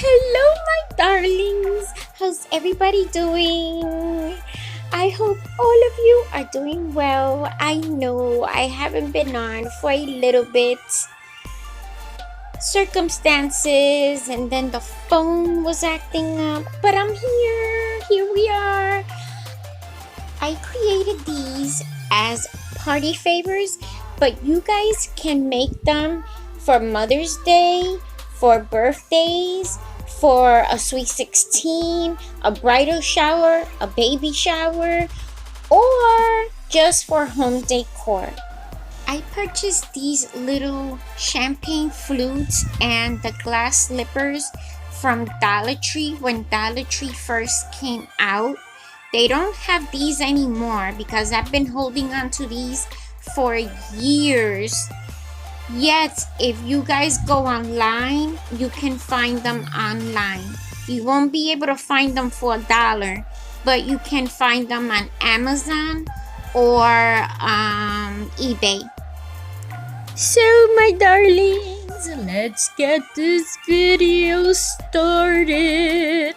Hello, my darlings. How's everybody doing? I hope all of you are doing well. I know I haven't been on for a little bit. Circumstances, and then the phone was acting up, but I'm here. Here we are. I created these as party favors, but you guys can make them for Mother's Day, for birthdays, for a sweet 16, a bridal shower, a baby shower, or just for home decor. I purchased these little champagne flutes and the glass slippers from Dollar Tree when Dollar Tree first came out. They don't have these anymore because I've been holding on to these for years. Yet, if you guys go online, you can find them online. You won't be able to find them for $1, but you can find them on Amazon or eBay. So, my darlings, let's get this video started.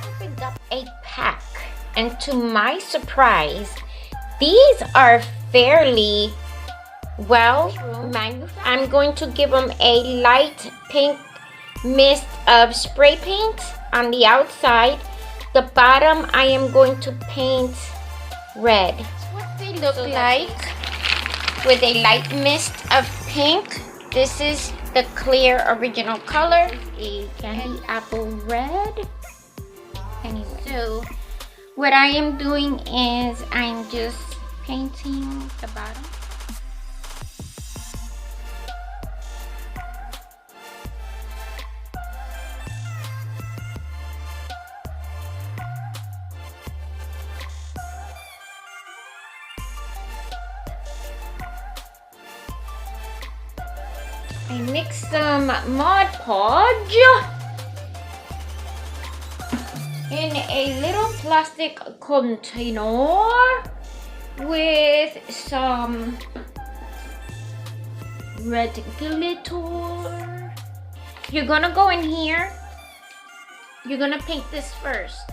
Opened up a pack, and to my surprise, these are fairly well manufactured. I'm going to give them a light pink mist of spray paint on the outside. The bottom I am going to paint red. That's what they look like with a light mist of pink. This is the clear original color, a candy apple red. Anyway, so what I am doing is I'm just painting the bottom. I mix some Mod Podge in a little plastic container with some red glitter. You're gonna go in here. You're gonna paint this first.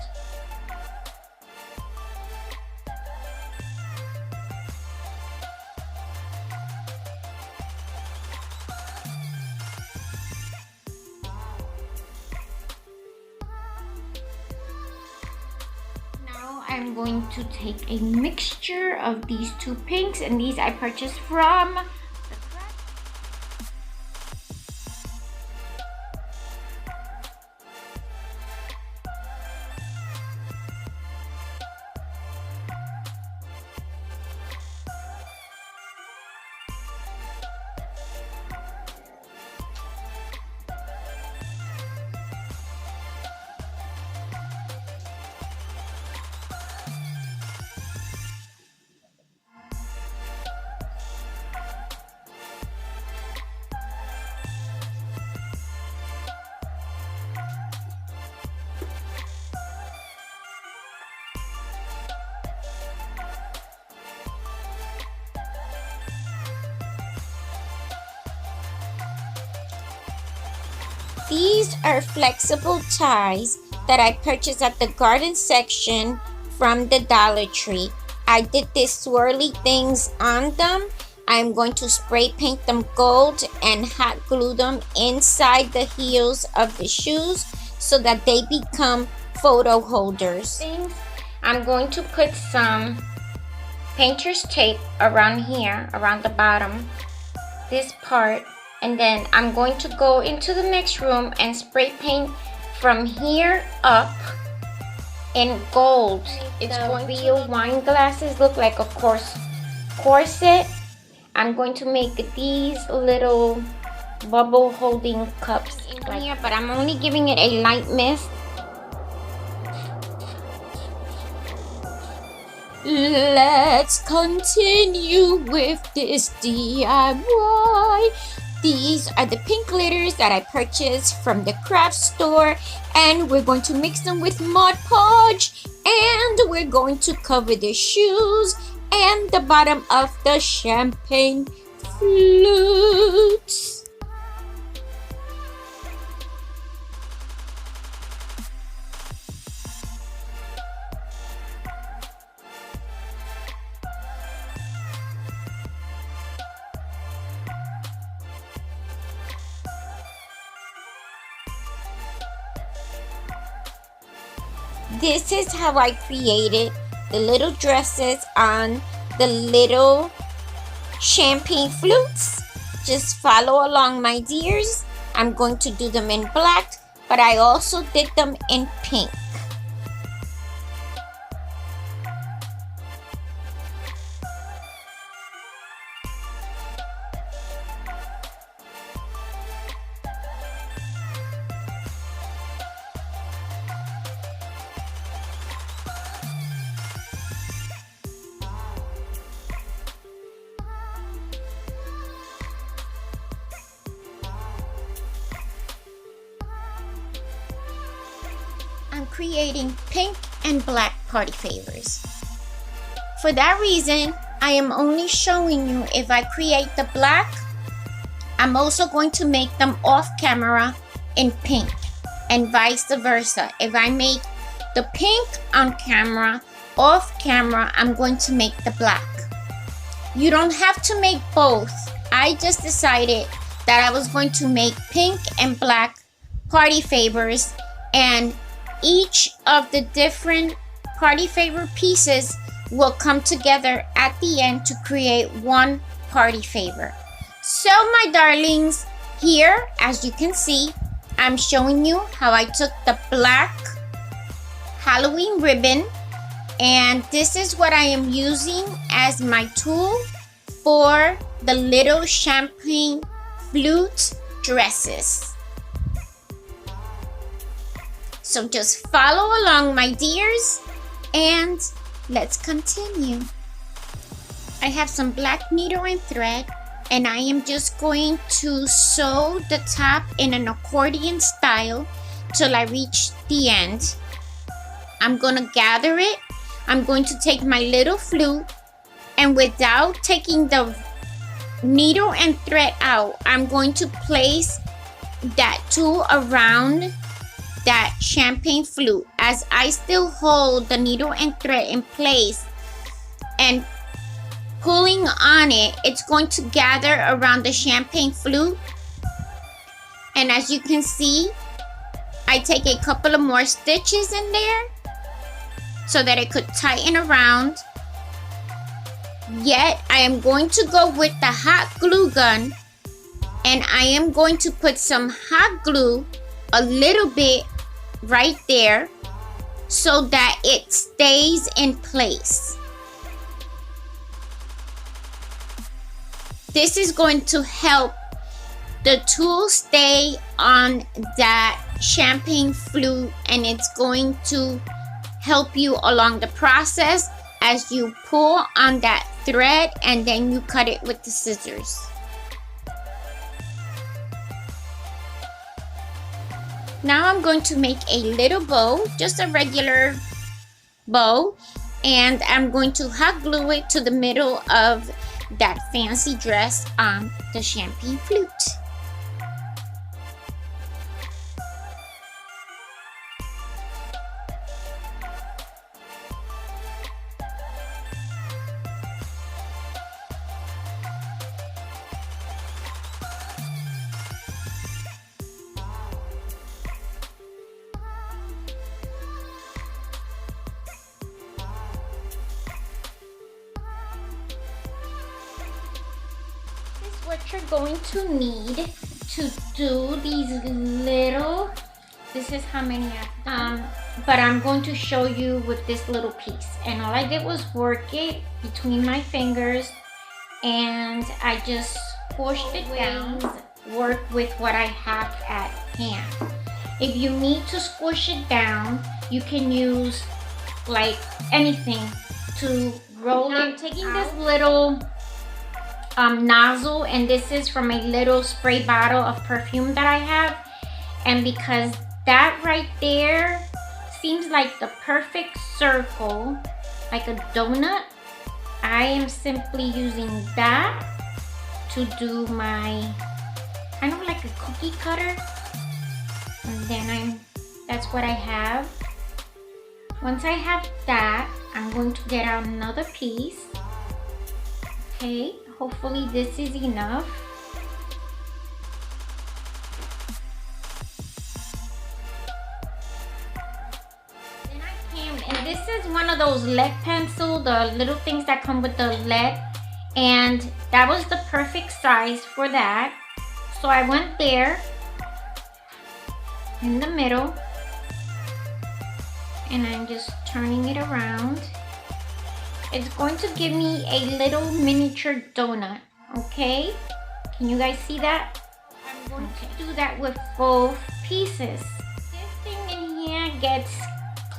I'm going to take a mixture of these two pinks, and these I purchased from These are flexible ties that I purchased at the garden section from the Dollar Tree. I did these swirly things on them. I'm going to spray paint them gold and hot glue them inside the heels of the shoes so that they become photo holders. I'm going to put some painter's tape around here, around the bottom, this part. And then I'm going to go into the next room and spray paint from here up in gold. It's going to real wine glasses look like a corset. I'm going to make these little bubble holding cups in here, but I'm only giving it a light mist. Let's continue with this DIY. These are the pink glitters that I purchased from the craft store, and we're going to mix them with Mod Podge, and we're going to cover the shoes and the bottom of the champagne flutes. This is how I created the little dresses on the little champagne flutes. Just follow along, my dears. I'm going to do them in black, but I also did them in pink. I'm creating pink and black party favors. For that reason, I am only showing you if I create the black, I'm also going to make them off camera in pink, and vice versa. If I make the pink on camera, off camera, I'm going to make the black. You don't have to make both. I just decided that I was going to make pink and black party favors, and each of the different party favor pieces will come together at the end to create one party favor. So my darlings, here as you can see, I'm showing you how I took the black Halloween ribbon, and this is what I am using as my tool for the little champagne flute dresses. So just follow along, my dears, and let's continue. I have some black needle and thread, and I am just going to sew the top in an accordion style till I reach the end. I'm gonna gather it. I'm going to take my little flute, and without taking the needle and thread out, I'm going to place that tool around that champagne flute as I still hold the needle and thread in place, and pulling on it, it's going to gather around the champagne flute. And as you can see, I take a couple of more stitches in there so that it could tighten around. Yet I am going to go with the hot glue gun, and I am going to put some hot glue, a little bit right there, so that it stays in place. This is going to help the tool stay on that champagne flute, and it's going to help you along the process as you pull on that thread and then you cut it with the scissors. Now I'm going to make a little bow, just a regular bow, and I'm going to hot glue it to the middle of that fancy dress on the champagne flute. What you're going to need to do these little, this is how many I've done, but I'm going to show you with this little piece, and all I did was work it between my fingers, and I just pushed it down. Work with what I have at hand. If you need to squish it down, you can use like anything to roll it. I'm taking this little nozzle, and this is from a little spray bottle of perfume that I have, and because that right there seems like the perfect circle, like a donut, I am simply using that to do my kind of like a cookie cutter, and then that's what I have. Once I have that, I'm going to get out another piece. Okay, hopefully this is enough. Then I And this is one of those lead pencil, the little things that come with the lead. And that was the perfect size for that. So I went there in the middle. And I'm just turning it around. It's going to give me a little miniature donut, okay? Can you guys see that? I'm going to do that with both pieces. This thing in here gets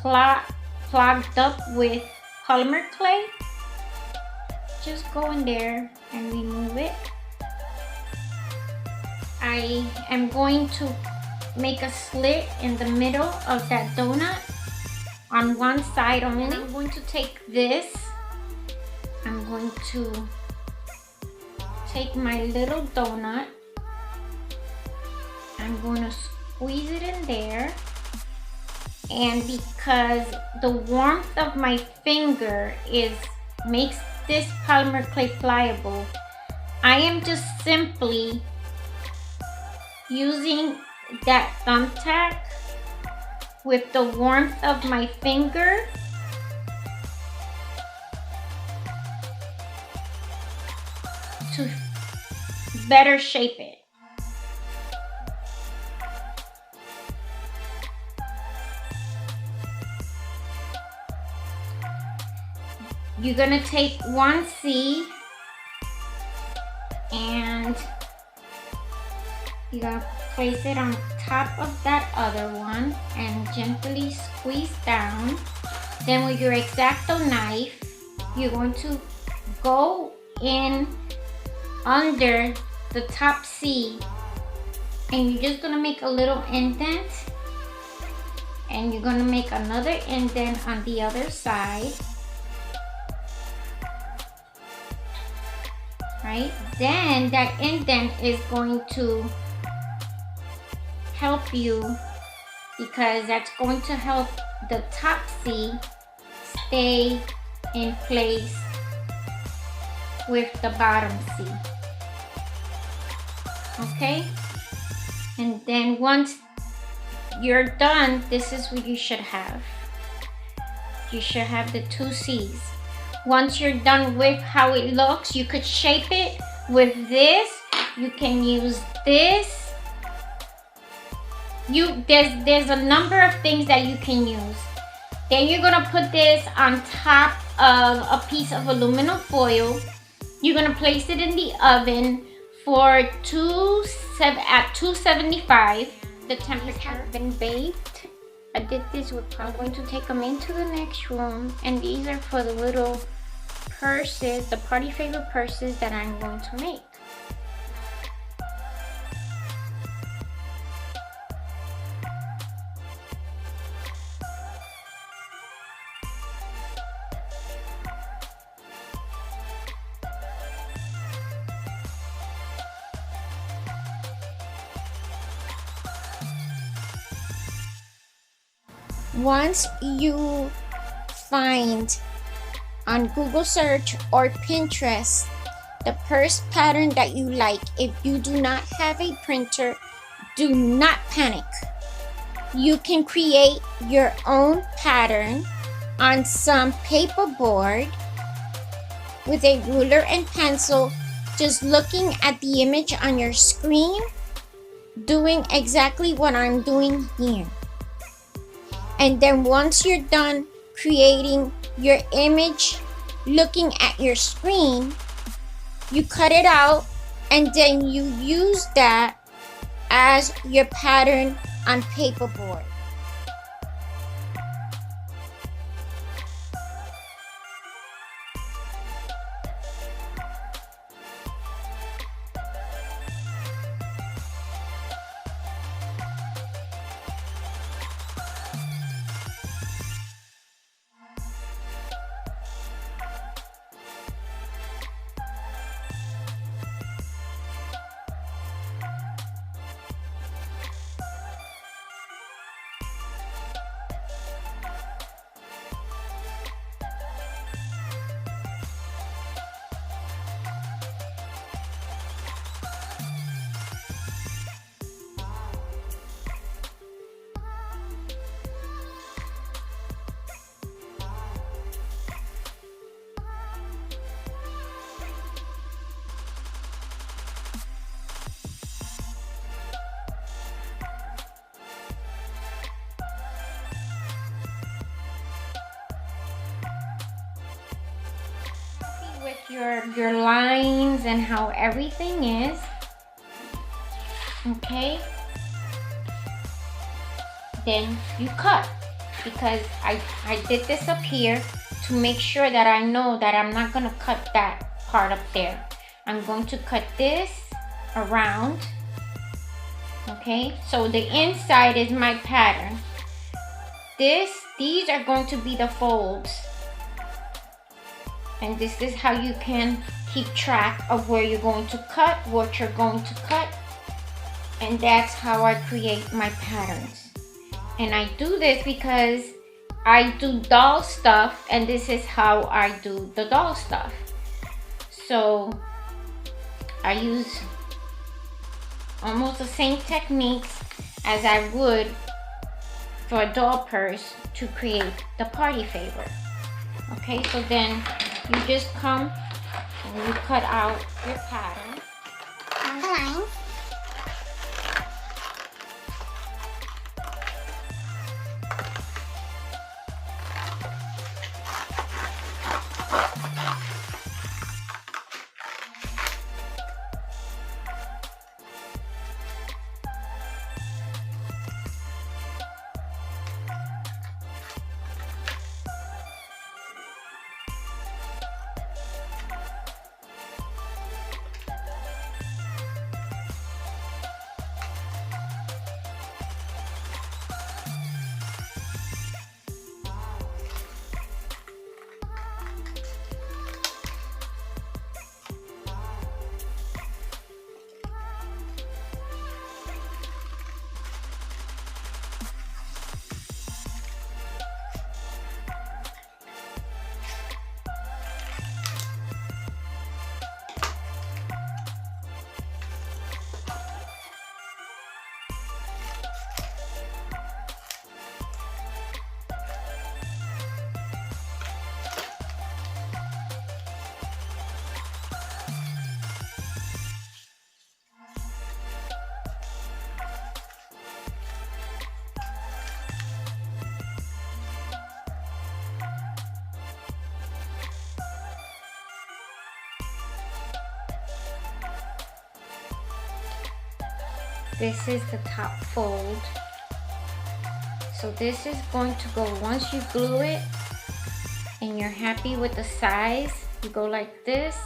clogged up with polymer clay. Just go in there and remove it. I am going to make a slit in the middle of that donut on one side only. I'm going to take this. I'm going to take my little donut. I'm going to squeeze it in there. And because the warmth of my finger makes this polymer clay pliable, I am just simply using that thumbtack with the warmth of my finger to better shape it. You're gonna take one C and you're gonna place it on top of that other one and gently squeeze down. Then with your X-Acto knife, you're going to go in under the top C and you're just gonna make a little indent, and you're gonna make another indent on the other side. Right? Then that indent is going to help you, because that's going to help the top C stay in place with the bottom C. Okay? And then once you're done, this is what you should have. You should have the two C's. Once you're done with how it looks, you could shape it with this. You can use this. There's a number of things that you can use. Then you're gonna put this on top of a piece of aluminum foil. You're gonna place it in the oven for 275. The temperature has been baked. I did this with, I'm going to take them into the next room, and these are for the little purses, the party favor purses that I'm going to make. Once you find on Google search or Pinterest the purse pattern that you like, if you do not have a printer, do not panic. You can create your own pattern on some paperboard with a ruler and pencil, just looking at the image on your screen, doing exactly what I'm doing here. And then once you're done creating your image looking at your screen, you cut it out, and then you use that as your pattern on paperboard. your lines and how everything is. Okay, then you cut, because I did this up here to make sure that I know that I'm not gonna cut that part up there. I'm going to cut this around. Okay, so the inside is my pattern. These are going to be the folds, and this is how you can keep track of where you're going to cut, what you're going to cut, and that's how I create my patterns. And I do this because I do doll stuff, and this is how I do the doll stuff. So I use almost the same techniques as I would for a doll purse to create the party favor. Okay, so then you just come and you cut out your pattern on the line. This is the top fold. So this is going to go, once you glue it and you're happy with the size, you go like this.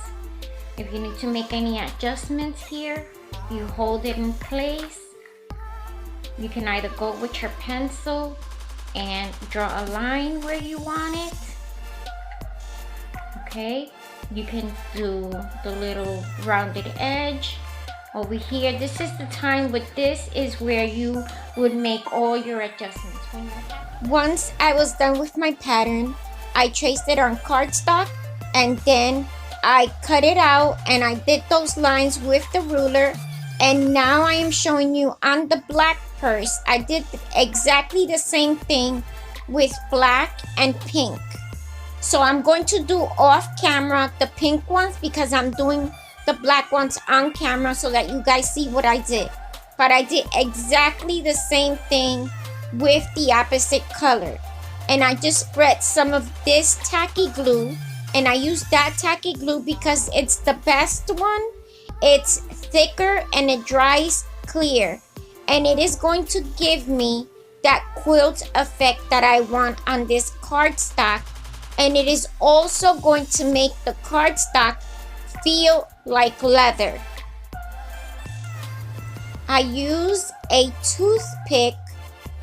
If you need to make any adjustments here, you hold it in place. You can either go with your pencil and draw a line where you want it. Okay, you can do the little rounded edge. Over here, this is the time with this is where you would make all your adjustments. Once I was done with my pattern, I traced it on cardstock, and then I cut it out and I did those lines with the ruler. And now I am showing you on the black purse, I did exactly the same thing with black and pink. So I'm going to do off camera the pink ones because I'm doing the black ones on camera so that you guys see what I did. But I did exactly the same thing with the opposite color. And I just spread some of this tacky glue, and I use that tacky glue because it's the best one. It's thicker and it dries clear, and it is going to give me that quilt effect that I want on this cardstock. And it is also going to make the cardstock feel like leather. I use a toothpick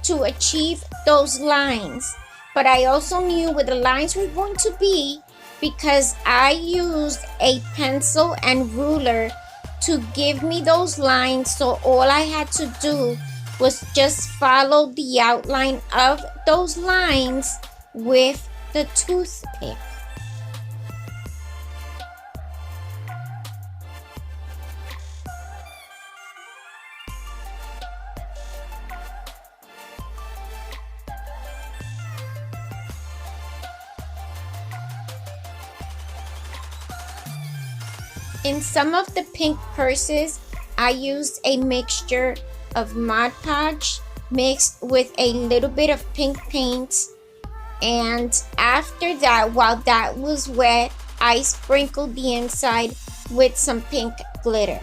to achieve those lines, but I also knew where the lines were going to be because I used a pencil and ruler to give me those lines. So all I had to do was just follow the outline of those lines with the toothpick. In some of the pink purses, I used a mixture of Mod Podge mixed with a little bit of pink paint. And after that, while that was wet, I sprinkled the inside with some pink glitter.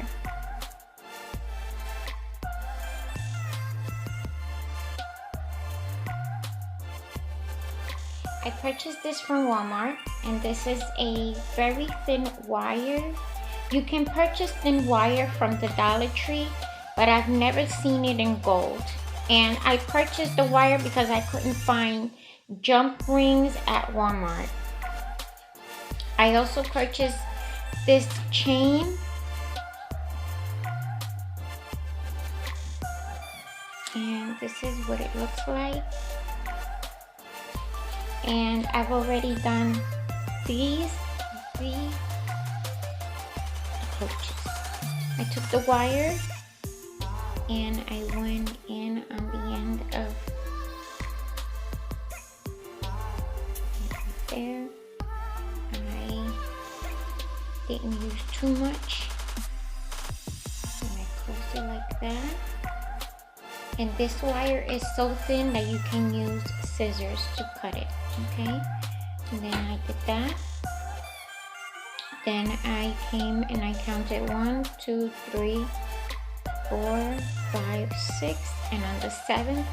I purchased this from Walmart, and this is a very thin wire. You can purchase thin wire from the Dollar Tree, but I've never seen it in gold. And I purchased the wire because I couldn't find jump rings at Walmart. I also purchased this chain. And this is what it looks like. And I've already done these approaches. I took the wire and I went in on the end of there. I didn't use too much. And I closed it like that. And this wire is so thin that you can use scissors to cut it, okay? And then I did that. Then I came and I counted 1, 2, 3, 4, 5, 6, and on the 7th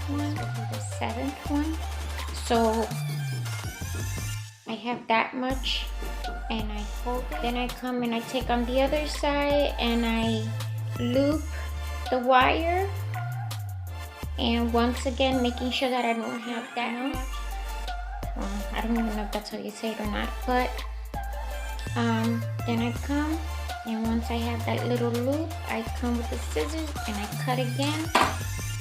one, so I have that much, and I fold it. Then I come and I take on the other side and I loop the wire, and once again making sure that I don't have that much. I don't even know if that's how you say it or not, but then I come, and once I have that little loop, I come with the scissors and I cut again,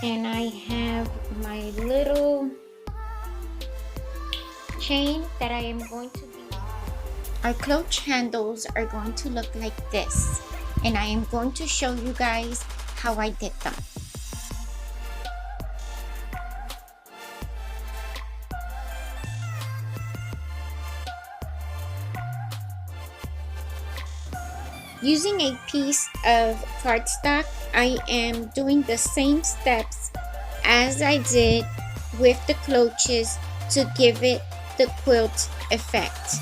and I have my little chain that I am going to be. Our clutch handles are going to look like this, and I am going to show you guys how I did them. Using a piece of cardstock, I am doing the same steps as I did with the clutches to give it the quilt effect.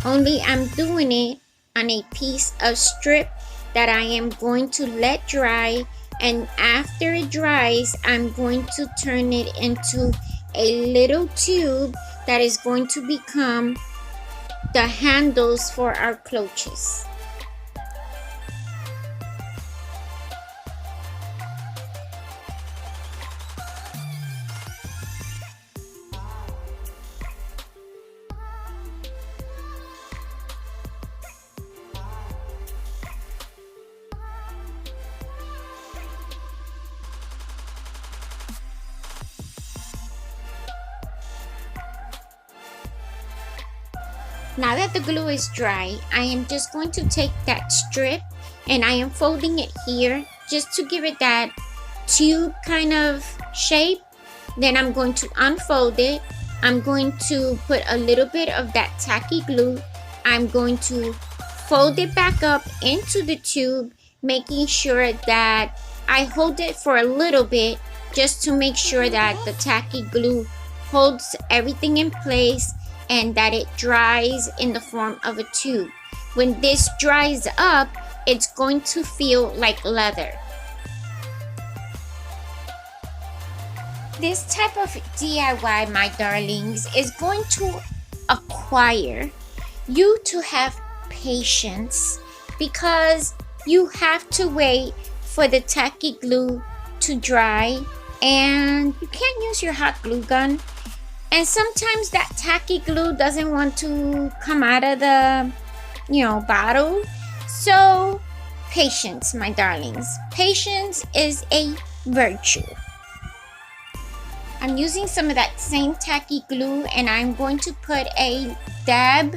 Only I'm doing it on a piece of strip that I am going to let dry, and after it dries, I'm going to turn it into a little tube that is going to become the handles for our clutches. Now that the glue is dry, I am just going to take that strip and I am folding it here just to give it that tube kind of shape. Then I'm going to unfold it. I'm going to put a little bit of that tacky glue. I'm going to fold it back up into the tube, making sure that I hold it for a little bit just to make sure that the tacky glue holds everything in place and that it dries in the form of a tube. When this dries up, it's going to feel like leather. This type of DIY, my darlings, is going to acquire you to have patience because you have to wait for the tacky glue to dry, and you can't use your hot glue gun. And sometimes that tacky glue doesn't want to come out of the, bottle. So, patience, my darlings. Patience is a virtue. I'm using some of that same tacky glue, and I'm going to put a dab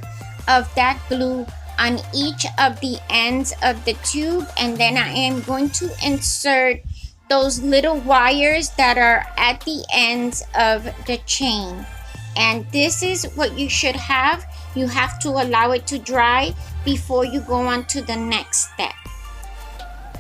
of that glue on each of the ends of the tube, and then I am going to insert those little wires that are at the ends of the chain. And this is what you should have. You have to allow it to dry before you go on to the next step.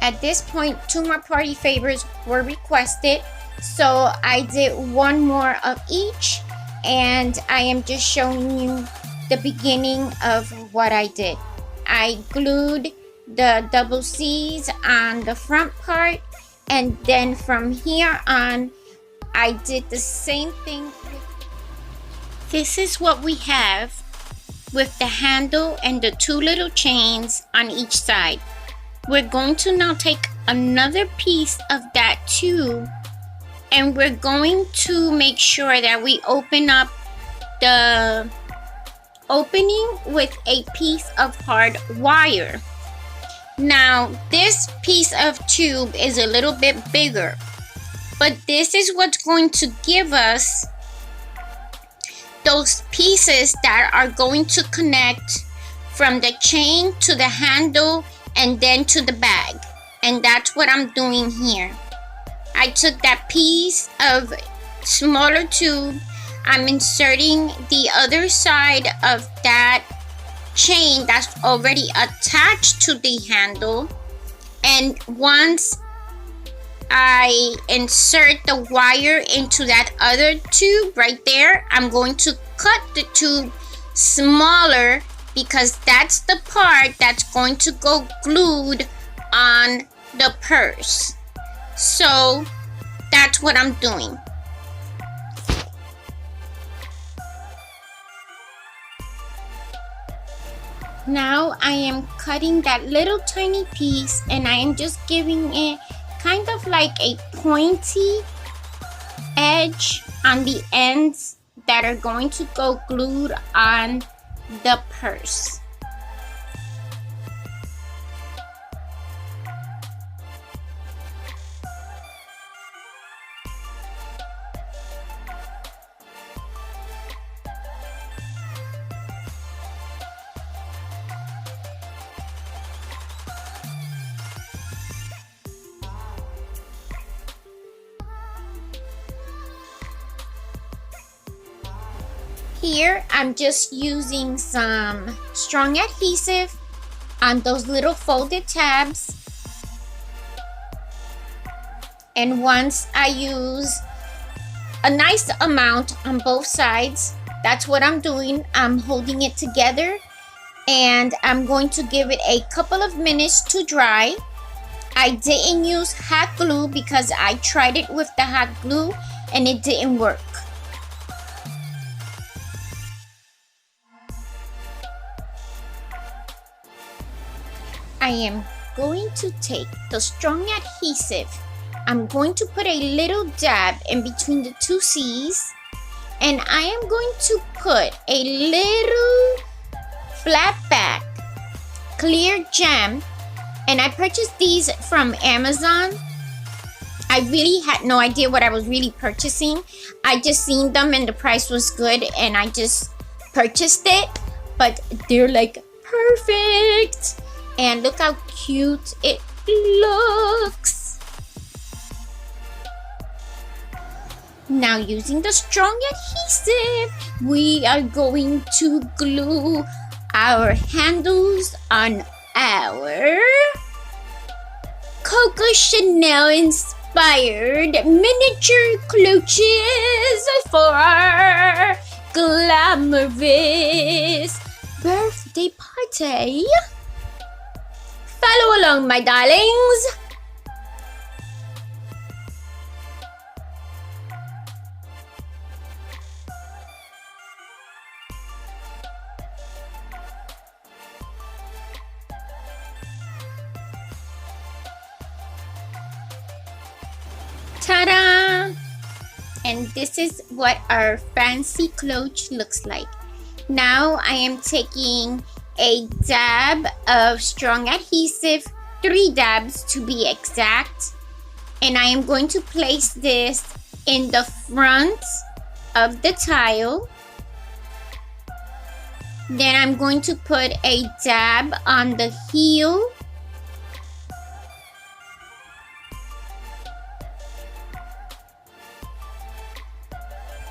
At this point, 2 more party favors were requested, so I did 1 more of each, and I am just showing you the beginning of what I did. I glued the double C's on the front part, and then from here on I did the same thing. This is what we have with the handle and the two little chains on each side. We're going to now take another piece of that tube, and we're going to make sure that we open up the opening with a piece of hard wire. Now this piece of tube is a little bit bigger, but this is what's going to give us those pieces that are going to connect from the chain to the handle and then to the bag. And that's what I'm doing here. I took that piece of smaller tube, I'm inserting the other side of that chain that's already attached to the handle, and once I insert the wire into that other tube right there, I'm going to cut the tube smaller because that's the part that's going to go glued on the purse. So that's what I'm doing. Now I am cutting that little tiny piece, and I am just giving it kind of like a pointy edge on the ends that are going to go glued on the purse. Here, I'm just using some strong adhesive on those little folded tabs. And once I use a nice amount on both sides, that's what I'm doing. I'm holding it together, and I'm going to give it a couple of minutes to dry. I didn't use hot glue because I tried it with the hot glue and it didn't work. I am going to take the strong adhesive. I'm going to put a little dab in between the two C's, and I am going to put a little flat back clear gem, and I purchased these from Amazon. I really had no idea what I was really purchasing. I just seen them and the price was good, and I just purchased it, but they're like perfect. And look how cute it looks. Now, using the strong adhesive, we are going to glue our handles on our CocoChanel inspired miniature clutches for our glamorous birthday party. Follow along, my darlings. Ta-da! And this is what our fancy clutch looks like. Now I am taking a dab of strong adhesive, 3 dabs to be exact, and I am going to place this in the front of the tile. Then I'm going to put a dab on the heel.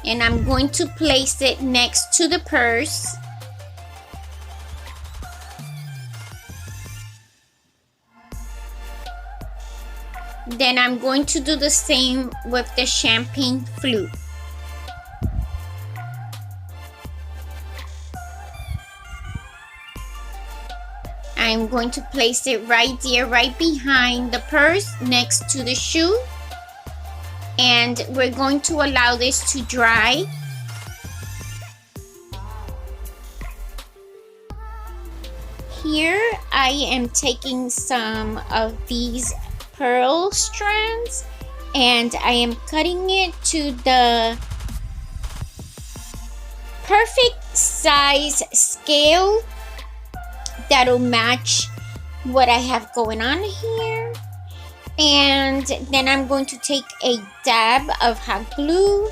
And I'm going to place it next to the purse. Then I'm going to do the same with the ChampagneFlute. I'm going to place it right there, right behind the purse, next to the shoe. And we're going to allow this to dry. Here I am taking some of these pearl strands and I am cutting it to the perfect size scale that'll match what I have going on here. And then I'm going to take a dab of hot glue,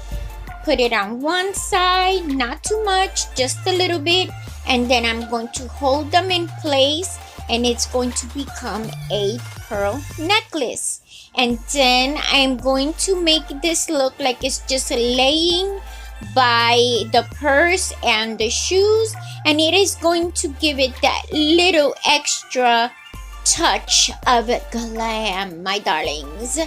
put it on one side, not too much, just a little bit, and then I'm going to hold them in place and it's going to become a pearl necklace. And then I'm going to make this look like it's just laying by the purse and the shoes, and it is going to give it that little extra touch of glam, my darlings.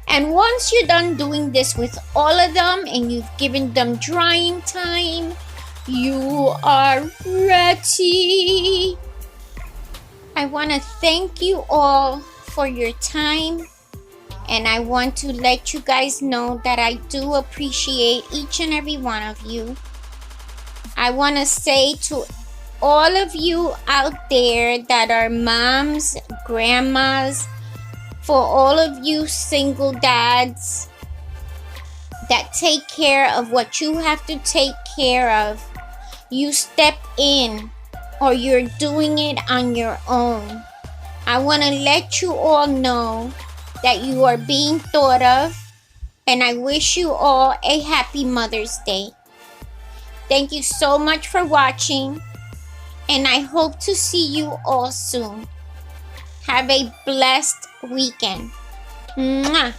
And once you're done doing this with all of them and you've given them drying time, you are ready. I want to thank you all for your time, and I want to let you guys know that I do appreciate each and every one of you. I want to say to all of you out there that are moms, grandmas, for all of you single dads that take care of what you have to take care of, you step in or you're doing it on your own. I want to let you all know that you are being thought of, and I wish you all a happy Mother's Day. Thank you so much for watching, and I hope to see you all soon. Have a blessed weekend. Mwah!